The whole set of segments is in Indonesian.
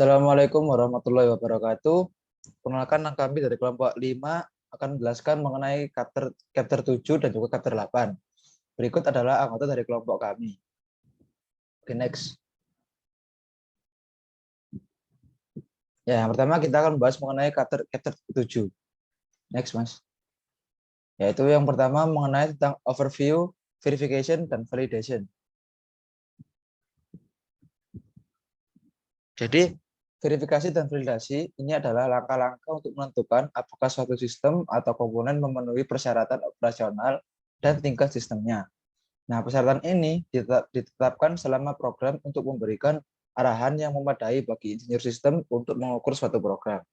Assalamualaikum warahmatullahi wabarakatuh. Perkenalkan, kami dari kelompok 5 akan menjelaskan mengenai chapter 7 dan juga chapter 8. Berikut adalah anggota dari kelompok kami. Oke, next. Ya, yang pertama kita akan membahas mengenai chapter 7. Next, Mas. Yaitu yang pertama mengenai tentang overview, verification, dan validation. Jadi, verifikasi dan validasi ini adalah langkah-langkah untuk menentukan apakah suatu sistem atau komponen memenuhi persyaratan operasional dan tingkat sistemnya. Nah, persyaratan ini ditetapkan selama program untuk memberikan arahan yang memadai bagi insinyur sistem untuk mengukur suatu program.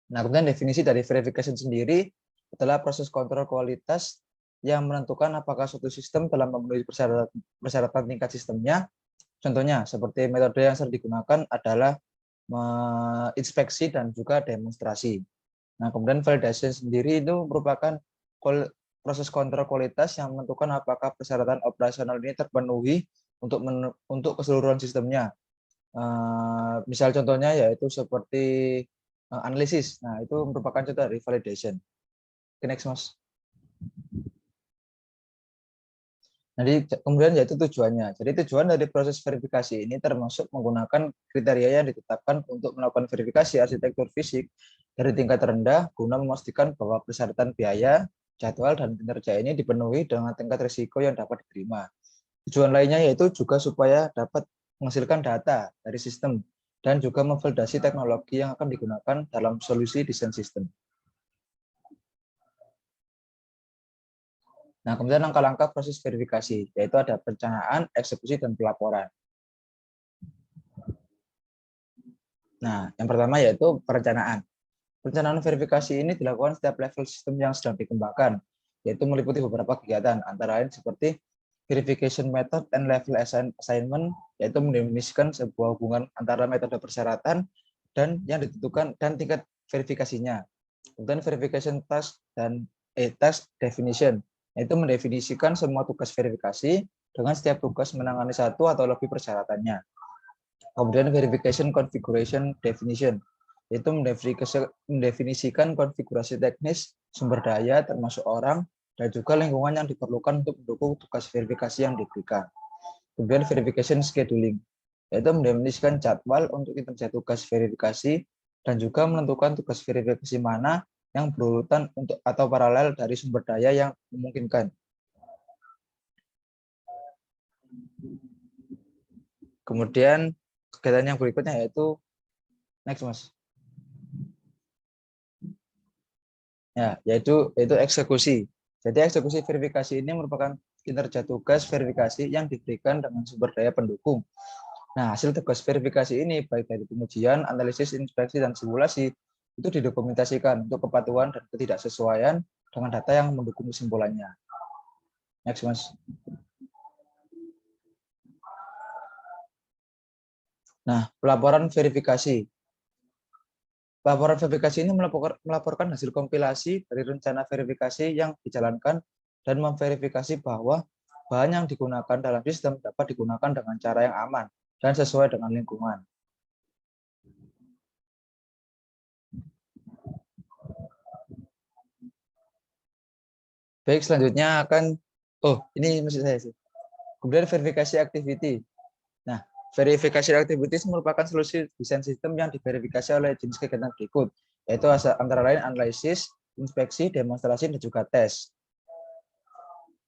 Nah, kemudian definisi dari verification sendiri adalah proses kontrol kualitas yang menentukan apakah suatu sistem telah memenuhi persyaratan tingkat sistemnya. Contohnya, seperti metode yang sering digunakan adalah inspeksi dan juga demonstrasi. Nah, kemudian validasi sendiri itu merupakan proses kontrol kualitas yang menentukan apakah persyaratan operasional ini terpenuhi untuk keseluruhan sistemnya. Misal contohnya yaitu seperti analisis. Nah, itu merupakan contoh dari validation. Oke, next, Mas. Jadi kemudian yaitu tujuannya. Jadi tujuan dari proses verifikasi ini termasuk menggunakan kriteria yang ditetapkan untuk melakukan verifikasi arsitektur fisik dari tingkat rendah guna memastikan bahwa persyaratan biaya, jadwal, dan kinerja ini dipenuhi dengan tingkat risiko yang dapat diterima. Tujuan lainnya yaitu juga supaya dapat menghasilkan data dari sistem dan juga memvalidasi teknologi yang akan digunakan dalam solusi desain sistem. Nah, kemudian langkah-langkah proses verifikasi, yaitu ada perencanaan, eksekusi, dan pelaporan. Nah, yang pertama yaitu perencanaan. Perencanaan verifikasi ini dilakukan setiap level sistem yang sedang dikembangkan, yaitu meliputi beberapa kegiatan, antara lain seperti verification method and level assignment, yaitu mendefinisikan sebuah hubungan antara metode persyaratan dan yang ditentukan dan tingkat verifikasinya. Kemudian verification task dan task definition, yaitu mendefinisikan semua tugas verifikasi dengan setiap tugas menangani satu atau lebih persyaratannya. Kemudian verification configuration definition, yaitu mendefinisikan konfigurasi teknis, sumber daya, termasuk orang, dan juga lingkungan yang diperlukan untuk mendukung tugas verifikasi yang diberikan. Kemudian verification scheduling, yaitu mendefinisikan jadwal untuk kinerja tugas verifikasi dan juga menentukan tugas verifikasi mana yang berurutan untuk atau paralel dari sumber daya yang memungkinkan. Kemudian kegiatan yang berikutnya yaitu next, Mas. Ya, yaitu eksekusi. Jadi eksekusi verifikasi ini merupakan kinerja tugas verifikasi yang diberikan dengan sumber daya pendukung. Nah, hasil tugas verifikasi ini baik dari pengujian, analisis, inspeksi, dan simulasi itu didokumentasikan untuk kepatuhan dan ketidaksesuaian dengan data yang mendukung kesimpulannya. Next, Mas. Nah, pelaporan verifikasi. Laporan verifikasi ini melaporkan hasil kompilasi dari rencana verifikasi yang dijalankan dan memverifikasi bahwa bahan yang digunakan dalam sistem dapat digunakan dengan cara yang aman dan sesuai dengan lingkungan. Baik, selanjutnya akan, ini maksud saya sih. Kemudian verifikasi activity. Nah, verifikasi activities merupakan solusi desain sistem yang diverifikasi oleh jenis kegiatan berikut, yaitu antara lain analisis, inspeksi, demonstrasi, dan juga tes.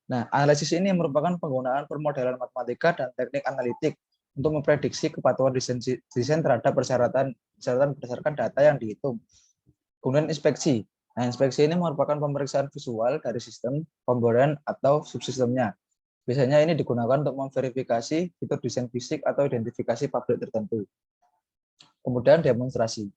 Nah, analisis ini merupakan penggunaan permodalan matematika dan teknik analitik untuk memprediksi kepatuhan desain terhadap persyaratan berdasarkan data yang dihitung. Kemudian inspeksi. Nah, inspeksi ini merupakan pemeriksaan visual dari sistem, komponen, atau subsistemnya. Biasanya ini digunakan untuk memverifikasi fitur desain fisik atau identifikasi pabrik tertentu. Kemudian demonstrasi.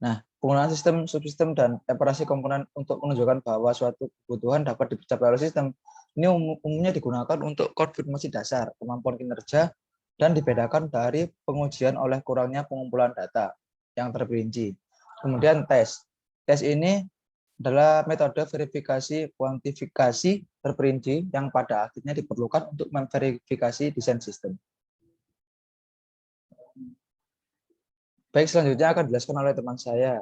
Nah, penggunaan sistem, subsistem, dan operasi komponen untuk menunjukkan bahwa suatu kebutuhan dapat dicapai oleh sistem ini umumnya digunakan untuk konfirmasi dasar, kemampuan kinerja, dan dibedakan dari pengujian oleh kurangnya pengumpulan data yang terperinci. Kemudian tes. Tes ini adalah metode verifikasi kuantifikasi terperinci yang pada akhirnya diperlukan untuk memverifikasi desain sistem. Baik, selanjutnya akan dijelaskan oleh teman saya.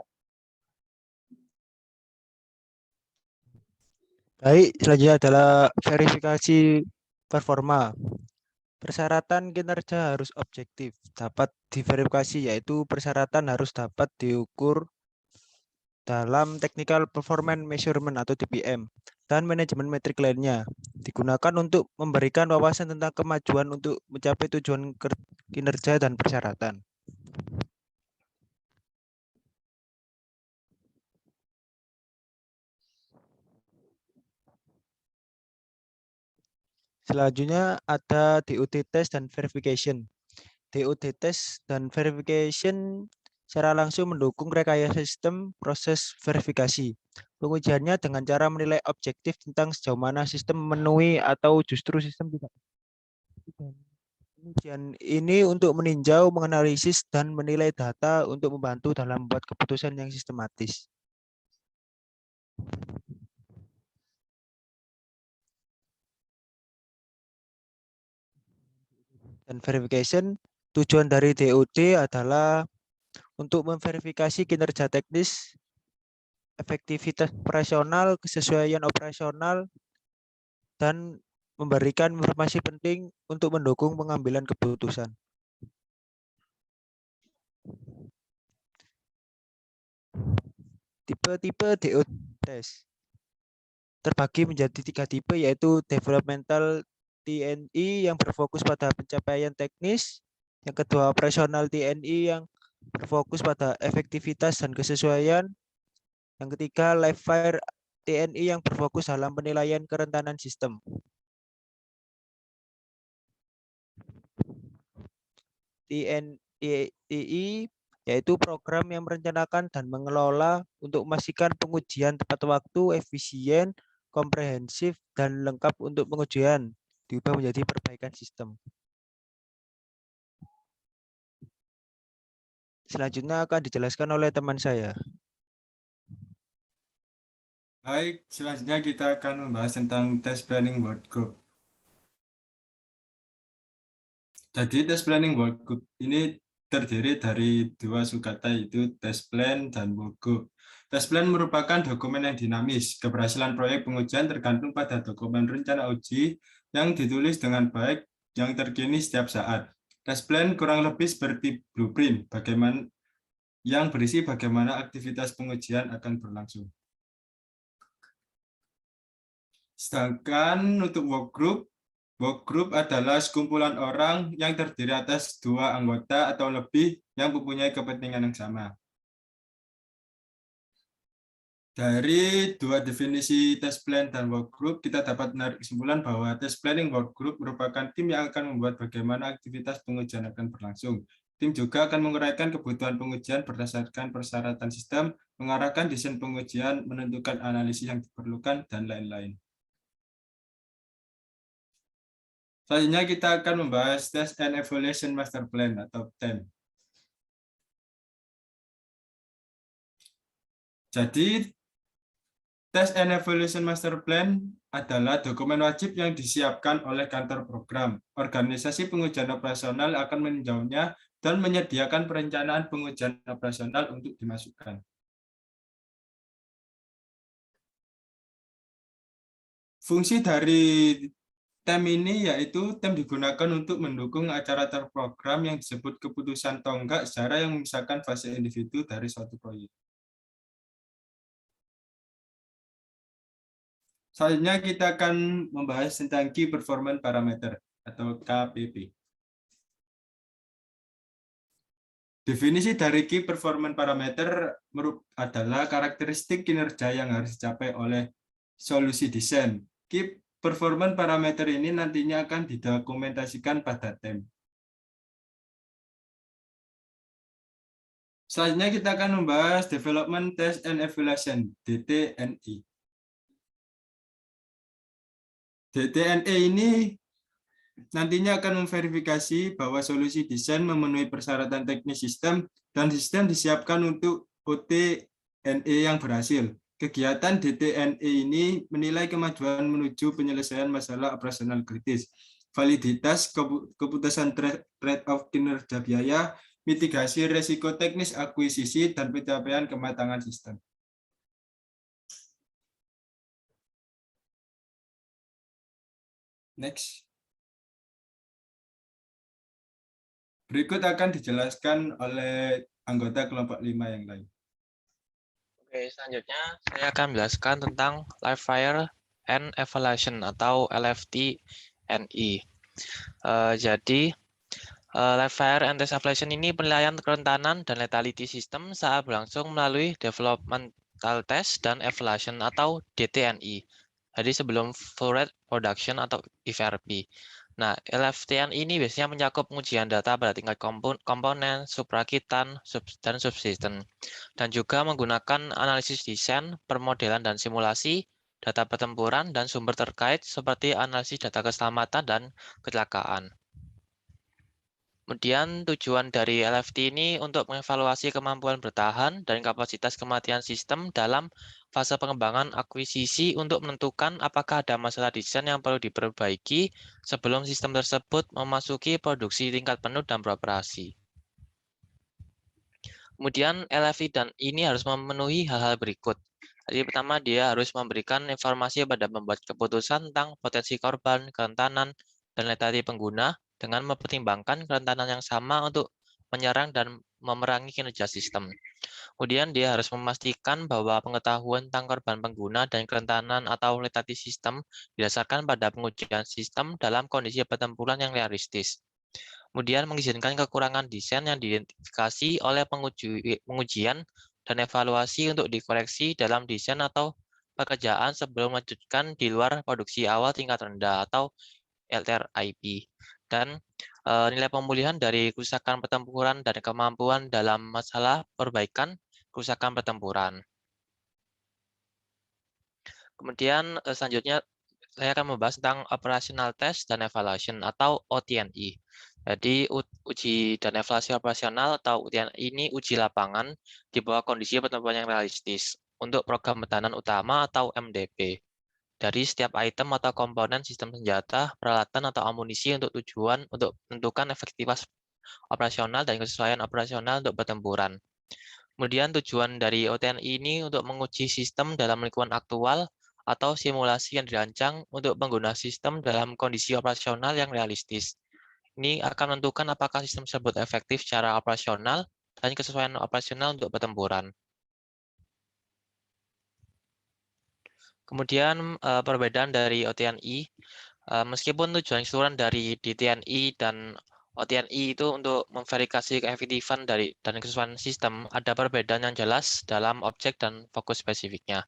Baik, selanjutnya adalah verifikasi performa. Persyaratan kinerja harus objektif, dapat diverifikasi, yaitu persyaratan harus dapat diukur dalam Technical Performance Measurement atau TPM dan manajemen metrik lainnya. Digunakan untuk memberikan wawasan tentang kemajuan untuk mencapai tujuan kinerja dan persyaratan. Selanjutnya ada DOT test dan verification. DOT test dan verification secara langsung mendukung rekayasa sistem proses verifikasi. Pengujiannya dengan cara menilai objektif tentang sejauh mana sistem memenuhi atau justru sistem tidak. Pengujian ini untuk meninjau, menganalisis, dan menilai data untuk membantu dalam membuat keputusan yang sistematis. Dan verification, tujuan dari DOT adalah untuk memverifikasi kinerja teknis, efektivitas operasional, kesesuaian operasional, dan memberikan informasi penting untuk mendukung pengambilan keputusan. Tipe-tipe DOT test terbagi menjadi 3 tipe, yaitu developmental TNI yang berfokus pada pencapaian teknis, yang kedua operasional TNI yang berfokus pada efektivitas dan kesesuaian, yang ketiga live fire TNI yang berfokus dalam penilaian kerentanan sistem. TNI yaitu program yang merencanakan dan mengelola untuk memastikan pengujian tepat waktu, efisien, komprehensif, dan lengkap untuk pengujian diubah menjadi perbaikan sistem. Selanjutnya akan dijelaskan oleh teman saya. Baik, selanjutnya kita akan membahas tentang test planning workgroup. Jadi test planning workgroup ini terdiri dari dua sukata, yaitu test plan dan workgroup. Test plan merupakan dokumen yang dinamis. Keberhasilan proyek pengujian tergantung pada dokumen rencana uji yang ditulis dengan baik yang terkini setiap saat. Test plan kurang lebih seperti blueprint yang berisi bagaimana aktivitas pengujian akan berlangsung. Sedangkan untuk workgroup adalah sekumpulan orang yang terdiri atas 2 anggota atau lebih yang mempunyai kepentingan yang sama. Dari dua definisi test plan dan workgroup, kita dapat menarik kesimpulan bahwa test planning workgroup merupakan tim yang akan membuat bagaimana aktivitas pengujian akan berlangsung. Tim juga akan menguraikan kebutuhan pengujian berdasarkan persyaratan sistem, mengarahkan desain pengujian, menentukan analisis yang diperlukan, dan lain-lain. Selanjutnya kita akan membahas Test and Evaluation Master Plan atau TEM. Jadi, Test and Evaluation Master Plan adalah dokumen wajib yang disiapkan oleh kantor program. Organisasi pengujian operasional akan meninjaunya dan menyediakan perencanaan pengujian operasional untuk dimasukkan. Fungsi dari TEM ini yaitu TEM digunakan untuk mendukung acara terprogram yang disebut keputusan tonggak secara yang memisahkan fase individu dari suatu proyek. Selanjutnya kita akan membahas tentang Key Performance Parameter atau KPP. Definisi dari Key Performance Parameter adalah karakteristik kinerja yang harus dicapai oleh solusi desain. Key Performance Parameter ini nantinya akan didokumentasikan pada TEM. Selanjutnya kita akan membahas Development Test and Evaluation (DTNE). DTNE ini nantinya akan memverifikasi bahwa solusi desain memenuhi persyaratan teknis sistem dan sistem disiapkan untuk OTNE yang berhasil. Kegiatan DTNE ini menilai kemajuan menuju penyelesaian masalah operasional kritis, validitas keputusan trade-off kinerja biaya, mitigasi risiko teknis akuisisi, dan pencapaian kematangan sistem. Next. Berikut akan dijelaskan oleh anggota kelompok 5 yang lain. Oke, selanjutnya saya akan menjelaskan tentang Live Fire and Evaluation atau LFT-NE. Jadi, Live Fire and Test Evaluation ini penilaian kerentanan dan lethality sistem saat berlangsung melalui Developmental Test dan Evaluation atau DTNE. Jadi sebelum Full Rate Production atau FRP. Nah, LFTN ini biasanya mencakup pengujian data pada tingkat komponen, subrakitan, dan subsistem, dan juga menggunakan analisis desain, permodelan dan simulasi, data pertempuran, dan sumber terkait seperti analisis data keselamatan dan kecelakaan. Kemudian tujuan dari LFT ini untuk mengevaluasi kemampuan bertahan dan kapasitas kematian sistem dalam fase pengembangan akuisisi untuk menentukan apakah ada masalah desain yang perlu diperbaiki sebelum sistem tersebut memasuki produksi tingkat penuh dan beroperasi. Kemudian LFT dan ini harus memenuhi hal-hal berikut. Jadi pertama dia harus memberikan informasi pada pembuat keputusan tentang potensi korban, kerentanan, dan lethality pengguna dengan mempertimbangkan kerentanan yang sama untuk menyerang dan memerangi kinerja sistem. Kemudian dia harus memastikan bahwa pengetahuan tentang korban pengguna dan kerentanan atau lethality sistem didasarkan pada pengujian sistem dalam kondisi pertempuran yang realistis. Kemudian mengizinkan kekurangan desain yang diidentifikasi oleh pengujian dan evaluasi untuk dikoreksi dalam desain atau pekerjaan sebelum melanjutkan di luar produksi awal tingkat rendah atau LTRIP. Dan nilai pemulihan dari kerusakan pertempuran dan kemampuan dalam masalah perbaikan kerusakan pertempuran. Kemudian selanjutnya saya akan membahas tentang operational test dan evaluation atau OTNE. Jadi uji dan evaluasi operasional atau OTNE ini uji lapangan di bawah kondisi pertempuran yang realistis untuk program pertahanan utama atau MDP. Dari setiap item atau komponen sistem senjata, peralatan atau amunisi untuk tujuan untuk menentukan efektivitas operasional dan kesesuaian operasional untuk pertempuran. Kemudian tujuan dari OTNE ini untuk menguji sistem dalam lingkungan aktual atau simulasi yang dirancang untuk pengguna sistem dalam kondisi operasional yang realistis. Ini akan menentukan apakah sistem tersebut efektif secara operasional dan kesesuaian operasional untuk pertempuran. Kemudian perbedaan dari OTNE, meskipun tujuan keseluruhan dari DTNE dan OTNE itu untuk memverifikasi keefektifan dan kesesuaian sistem, ada perbedaan yang jelas dalam objek dan fokus spesifiknya.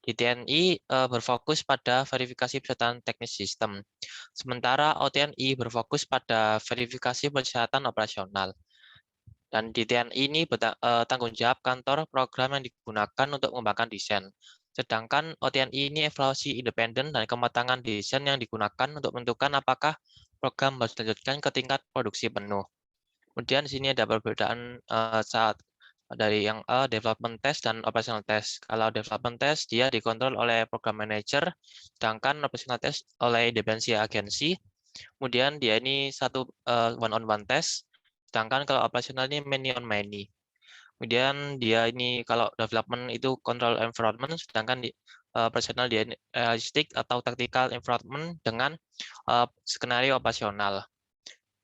DTNE berfokus pada verifikasi persyaratan teknis sistem, sementara OTNE berfokus pada verifikasi persyaratan operasional. Dan DTNE ini tanggung jawab kantor program yang digunakan untuk mengembangkan desain. Sedangkan OTNE ini evaluasi independen dan kematangan desain yang digunakan untuk menentukan apakah program harus dilanjutkan ke tingkat produksi penuh. Kemudian di sini ada perbedaan saat dari yang development test dan operational test. Kalau development test dia dikontrol oleh program manager, sedangkan operational test oleh independensi agensi. Kemudian dia ini satu one on one test, sedangkan kalau operational ini many on many. Kemudian dia ini kalau development itu control environment, sedangkan di operational dia realistic atau tactical environment dengan skenario operasional.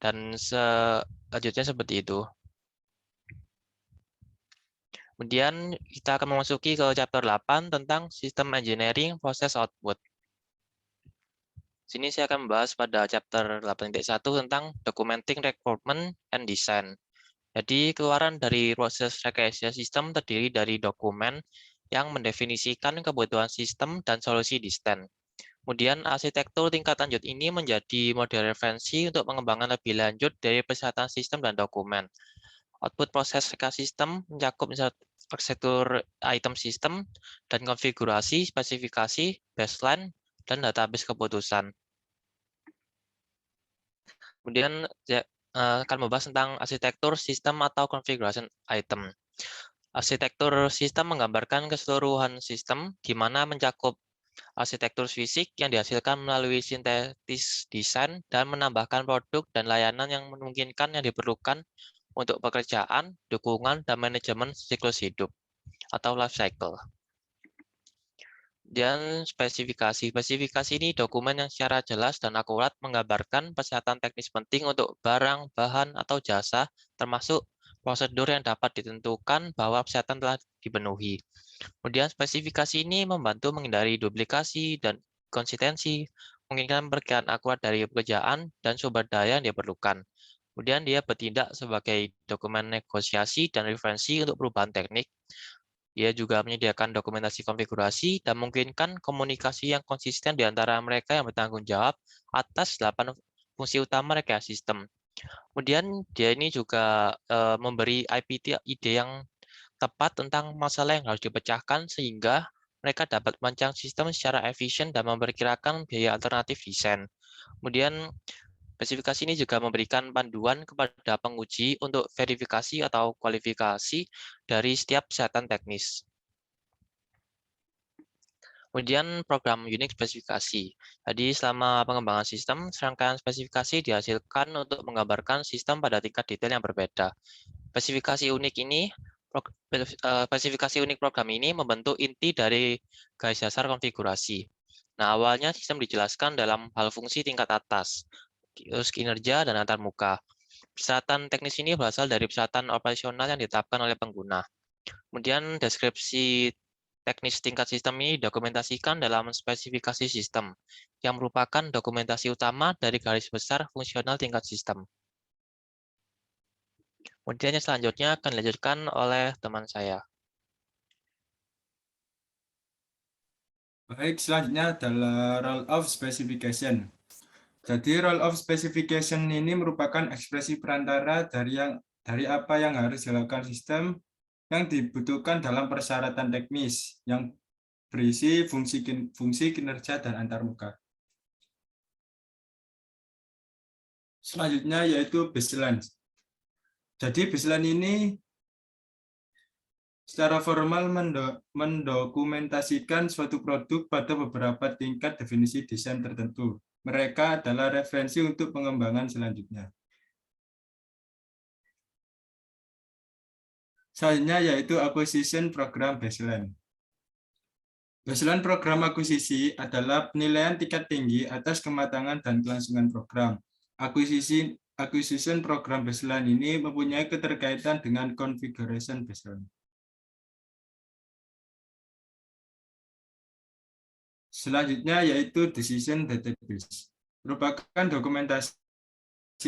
Dan selanjutnya seperti itu. Kemudian kita akan memasuki ke chapter 8 tentang System Engineering Process Output. Sini saya akan membahas pada chapter 8.1 tentang Documenting Requirement and Design. Jadi keluaran dari proses rekayasa sistem terdiri dari dokumen yang mendefinisikan kebutuhan sistem dan solusi desain. Kemudian arsitektur tingkat lanjut ini menjadi model referensi untuk pengembangan lebih lanjut dari persyaratan sistem dan dokumen. Output proses rekayasa sistem mencakup arsitektur item sistem dan konfigurasi, spesifikasi, baseline, dan database keputusan. Kemudian akan membahas tentang arsitektur sistem atau configuration item. Arsitektur sistem menggambarkan keseluruhan sistem, di mana mencakup arsitektur fisik yang dihasilkan melalui sintetis desain dan menambahkan produk dan layanan yang memungkinkan yang diperlukan untuk pekerjaan, dukungan, dan manajemen siklus hidup atau life cycle. Dan spesifikasi. Spesifikasi ini dokumen yang secara jelas dan akurat menggambarkan persyaratan teknis penting untuk barang, bahan, atau jasa, termasuk prosedur yang dapat ditentukan bahwa persyaratan telah dipenuhi. Kemudian spesifikasi ini membantu menghindari duplikasi dan konsistensi, menginginkan perkiraan akurat dari pekerjaan dan sumber daya yang diperlukan. Kemudian dia bertindak sebagai dokumen negosiasi dan referensi untuk perubahan teknik. Dia juga menyediakan dokumentasi konfigurasi dan memungkinkan komunikasi yang konsisten di antara mereka yang bertanggung jawab atas 8 fungsi utama rekayasa sistem. Kemudian dia ini juga memberi ide yang tepat tentang masalah yang harus dipecahkan sehingga mereka dapat merancang sistem secara efisien dan memperkirakan biaya alternatif desain. Kemudian spesifikasi ini juga memberikan panduan kepada penguji untuk verifikasi atau kualifikasi dari setiap persyaratan teknis. Kemudian program unik spesifikasi. Jadi selama pengembangan sistem, serangkaian spesifikasi dihasilkan untuk menggambarkan sistem pada tingkat detail yang berbeda. Spesifikasi unik program ini membentuk inti dari garis dasar konfigurasi. Nah, awalnya sistem dijelaskan dalam hal fungsi tingkat atas, terus kinerja, dan antarmuka. Persyaratan teknis ini berasal dari persyaratan operasional yang ditetapkan oleh pengguna. Kemudian deskripsi teknis tingkat sistem ini dokumentasikan dalam spesifikasi sistem, yang merupakan dokumentasi utama dari garis besar fungsional tingkat sistem. Kemudian yang selanjutnya akan dilanjutkan oleh teman saya. Baik, selanjutnya adalah role of specification. Jadi role of specification ini merupakan ekspresi perantara dari apa yang harus dilakukan sistem yang dibutuhkan dalam persyaratan teknis yang berisi fungsi kinerja dan antarmuka. Selanjutnya yaitu baseline. Jadi baseline ini secara formal mendokumentasikan suatu produk pada beberapa tingkat definisi desain tertentu. Mereka adalah referensi untuk pengembangan selanjutnya. Selanjutnya yaitu acquisition program baseline. Baseline program akuisisi adalah penilaian tingkat tinggi atas kematangan dan kelangsungan program. Acquisition program baseline ini mempunyai keterkaitan dengan configuration baseline. Selanjutnya yaitu decision database. Merupakan dokumentasi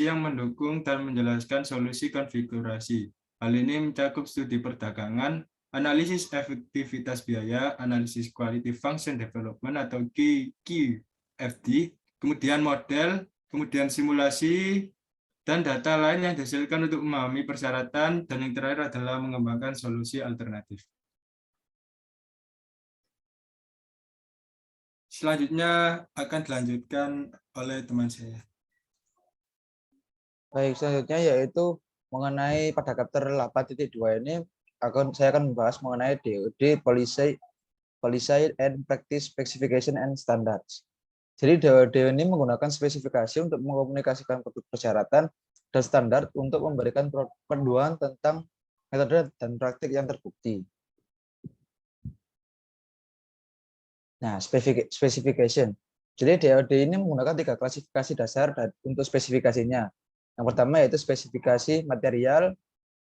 yang mendukung dan menjelaskan solusi konfigurasi. Hal ini mencakup studi perdagangan, analisis efektivitas biaya, analisis quality function development atau QFD, kemudian model, kemudian simulasi, dan data lain yang dihasilkan untuk memahami persyaratan, dan yang terakhir adalah mengembangkan solusi alternatif. Selanjutnya akan dilanjutkan oleh teman saya. Baik, selanjutnya yaitu mengenai pada chapter 8.2 ini saya akan membahas mengenai DOD Policy and Practice Specification and Standards. Jadi DOD ini menggunakan spesifikasi untuk mengkomunikasikan persyaratan dan standar untuk memberikan panduan tentang metode dan praktik yang terbukti. Nah, specification. Jadi DOD ini menggunakan 3 klasifikasi dasar untuk spesifikasinya. Yang pertama yaitu spesifikasi material.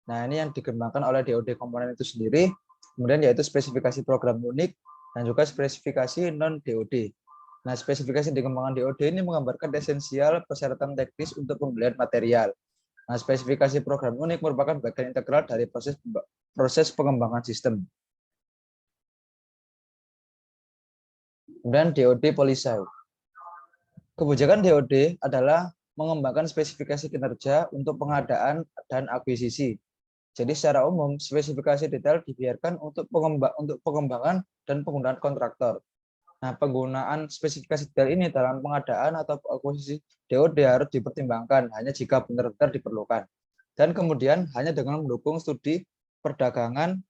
Nah, ini yang dikembangkan oleh DOD komponen itu sendiri. Kemudian yaitu spesifikasi program unik dan juga spesifikasi non-DOD. Nah, spesifikasi dikembangkan DOD ini menggambarkan esensial persyaratan teknis untuk pembelian material. Nah, spesifikasi program unik merupakan bagian integral dari proses pengembangan sistem. Kemudian DOD Policy. Kebijakan DOD adalah mengembangkan spesifikasi kinerja untuk pengadaan dan akuisisi. Jadi secara umum, spesifikasi detail dibiarkan untuk pengembangan dan penggunaan kontraktor. Nah, penggunaan spesifikasi detail ini dalam pengadaan atau akuisisi DOD harus dipertimbangkan hanya jika benar-benar diperlukan. Dan kemudian hanya dengan mendukung studi perdagangan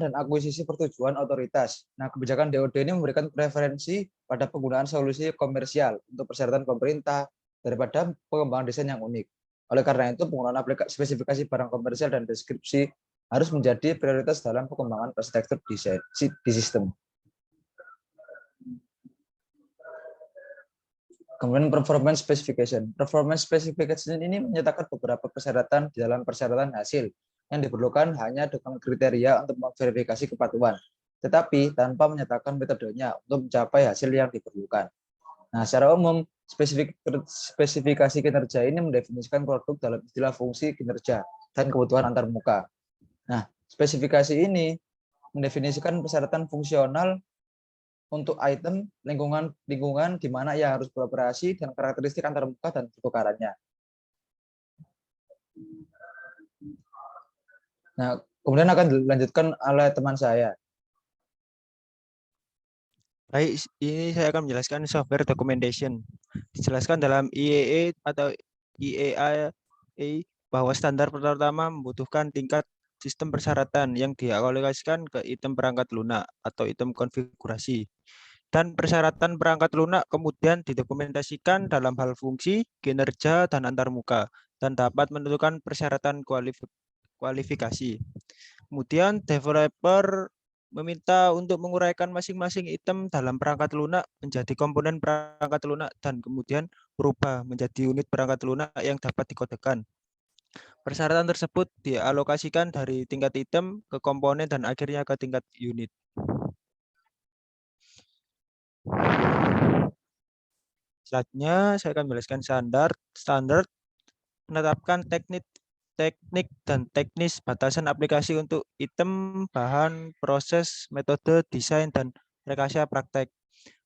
dan akuisisi persetujuan otoritas. Nah, kebijakan DOD ini memberikan preferensi pada penggunaan solusi komersial untuk persyaratan pemerintah, daripada pengembangan desain yang unik. Oleh karena itu, penggunaan spesifikasi barang komersial dan deskripsi harus menjadi prioritas dalam pengembangan arsitektur desain di sistem. Kemudian performance specification. Performance specification ini menyatakan beberapa persyaratan di dalam persyaratan hasil yang diperlukan hanya dengan kriteria untuk memverifikasi kepatuhan, tetapi tanpa menyatakan metodenya untuk mencapai hasil yang diperlukan. Nah, secara umum, spesifikasi kinerja ini mendefinisikan produk dalam istilah fungsi, kinerja, dan kebutuhan antarmuka. Nah, spesifikasi ini mendefinisikan persyaratan fungsional untuk item, lingkungan di mana ia harus beroperasi, dan karakteristik antarmuka dan pertukarannya. Nah, kemudian akan dilanjutkan oleh teman saya. Baik, ini saya akan menjelaskan software documentation. Dijelaskan dalam IEE atau IEA bahwa standar pertama membutuhkan tingkat sistem persyaratan yang dialokasikan ke item perangkat lunak atau item konfigurasi. Dan persyaratan perangkat lunak kemudian didokumentasikan dalam hal fungsi, kinerja, dan antarmuka, dan dapat menentukan persyaratan kualifikasi. Kemudian developer meminta untuk menguraikan masing-masing item dalam perangkat lunak menjadi komponen perangkat lunak dan kemudian berubah menjadi unit perangkat lunak yang dapat dikodekan. Persyaratan tersebut dialokasikan dari tingkat item ke komponen dan akhirnya ke tingkat unit. Selanjutnya saya akan menjelaskan standar. Standar menetapkan teknik dan teknis batasan aplikasi untuk item, bahan, proses, metode, desain, dan rekayasa praktek.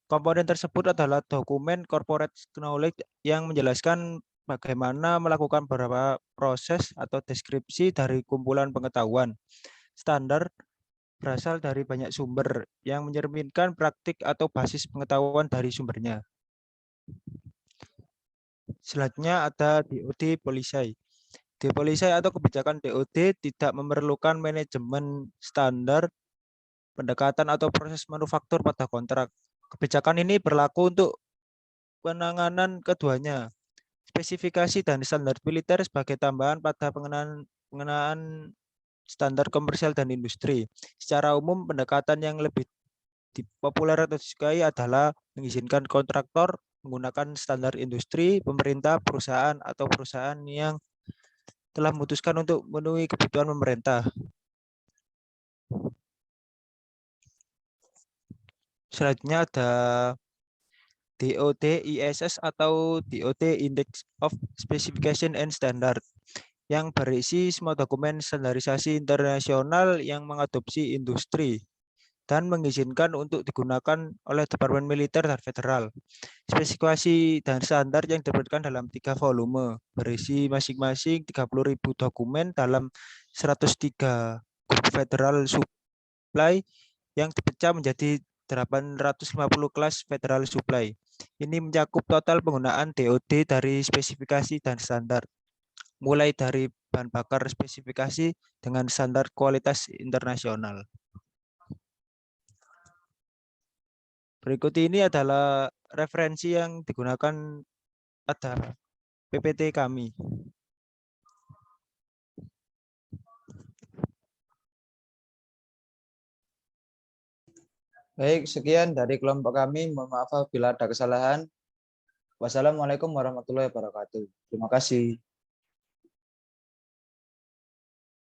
Komponen tersebut adalah dokumen corporate knowledge yang menjelaskan bagaimana melakukan beberapa proses atau deskripsi dari kumpulan pengetahuan. Standar berasal dari banyak sumber yang mencerminkan praktik atau basis pengetahuan dari sumbernya. Selanjutnya ada DoD Policy. Depolisai atau kebijakan DoD tidak memerlukan manajemen standar, pendekatan atau proses manufaktur pada kontrak. Kebijakan ini berlaku untuk penanganan keduanya. Spesifikasi dan standar militer sebagai tambahan pada pengenaan standar komersial dan industri. Secara umum, pendekatan yang lebih populer atau disukai adalah mengizinkan kontraktor menggunakan standar industri, pemerintah, perusahaan, atau perusahaan yang telah memutuskan untuk memenuhi kebutuhan pemerintah. Selanjutnya ada DoD ISS atau DoD Index of Specification and Standard yang berisi semua dokumen standarisasi internasional yang mengadopsi industri dan mengizinkan untuk digunakan oleh Departemen Militer dan Federal. Spesifikasi dan standar yang diterbitkan dalam 3 volume, berisi masing-masing 30.000 dokumen dalam 103 grup Federal Supply yang dipecah menjadi 850 kelas Federal Supply. Ini mencakup total penggunaan DoD dari spesifikasi dan standar, mulai dari bahan bakar spesifikasi dengan standar kualitas internasional. Berikut ini adalah referensi yang digunakan pada PPT kami. Baik, sekian dari kelompok kami. Mohon maaf apabila ada kesalahan. Wassalamualaikum warahmatullahi wabarakatuh. Terima kasih.